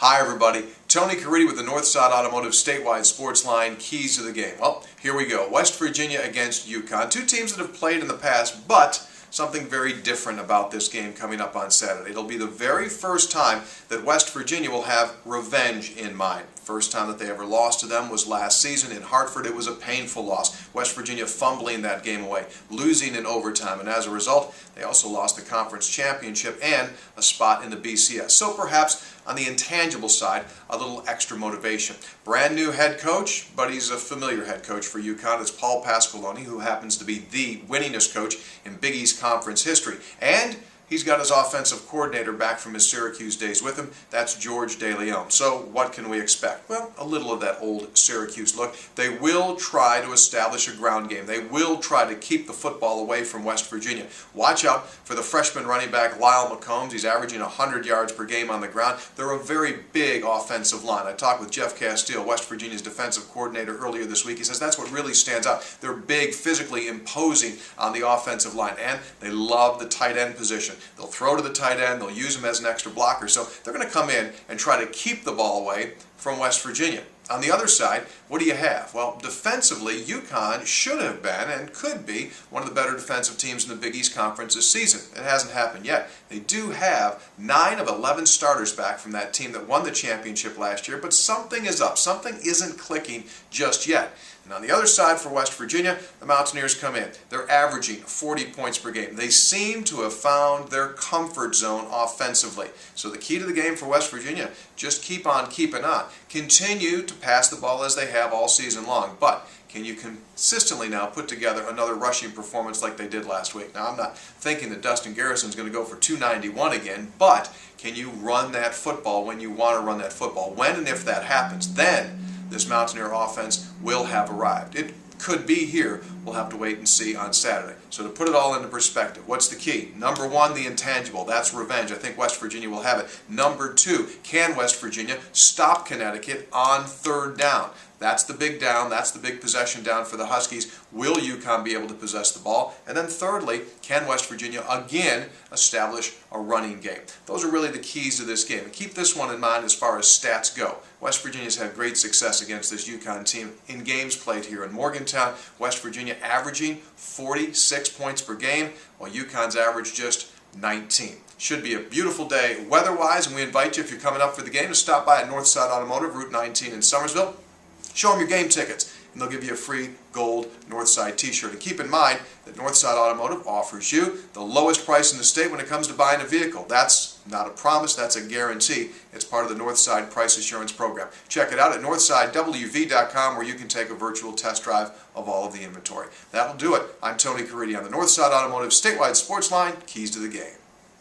Hi everybody, Tony Caridi with the Northside Automotive Statewide Sports Line, keys to the game. Well, here we go. West Virginia against UConn. Two teams that have played in the past, but something very different about this game coming up on Saturday. It'll be the very first time that West Virginia will have revenge in mind. First time that they ever lost to them was last season in Hartford. It was a painful loss. West Virginia fumbling that game away, losing in overtime, and as a result, they also lost the conference championship and a spot in the BCS. So perhaps on the intangible side, a little extra motivation. Brand new head coach, but he's a familiar head coach for UConn. It's Paul Pasqualoni, who happens to be the winningest coach in Big East Conference history. And he's got his offensive coordinator back from his Syracuse days with him. That's George DeLeon. So what can we expect? Well, a little of that old Syracuse look. They will try to establish a ground game. They will try to keep the football away from West Virginia. Watch out for the freshman running back Lyle McCombs. He's averaging 100 yards per game on the ground. They're a very big offensive line. I talked with Jeff Castile, West Virginia's defensive coordinator, earlier this week. He says that's what really stands out. They're big, physically imposing on the offensive line, and they love the tight end position. They'll throw to the tight end, they'll use him as an extra blocker, so they're going to come in and try to keep the ball away from West Virginia. On the other side, what do you have? Well, defensively, UConn should have been and could be one of the better defensive teams in the Big East Conference this season. It hasn't happened yet. They do have 9 of 11 starters back from that team that won the championship last year, but something is up. Something isn't clicking just yet. And on the other side for West Virginia, the Mountaineers come in. They're averaging 40 points per game. They seem to have found their comfort zone offensively. So the key to the game for West Virginia, just keep on keeping on. Continue to pass the ball as they have all season long, but can you consistently now put together another rushing performance like they did last week? Now, I'm not thinking that Dustin Garrison's going to go for 291 again, but can you run that football when you want to run that football? When and if that happens, then this Mountaineer offense will have arrived. It could be here. We'll have to wait and see on Saturday. So to put it all into perspective, what's the key? Number 1, the intangible. That's revenge. I think West Virginia will have it. Number 2, can West Virginia stop Connecticut on third down? That's the big down. That's the big possession down for the Huskies. Will UConn be able to possess the ball? And then thirdly, can West Virginia again establish a running game? Those are really the keys to this game. And keep this one in mind as far as stats go. West Virginia's had great success against this UConn team in games played here in Morgantown. West Virginia averaging 46 points per game, while UConn's average just 19. Should be a beautiful day weather-wise, and we invite you, if you're coming up for the game, to stop by at Northside Automotive, Route 19 in Summersville. Show them your game tickets, and they'll give you a free gold Northside t-shirt. And keep in mind that Northside Automotive offers you the lowest price in the state when it comes to buying a vehicle. That's not a promise, that's a guarantee. It's part of the Northside Price Assurance Program. Check it out at NorthsideWV.com, where you can take a virtual test drive of all of the inventory. That'll do it. I'm Tony Caridi on the Northside Automotive Statewide Sports Line, keys to the game.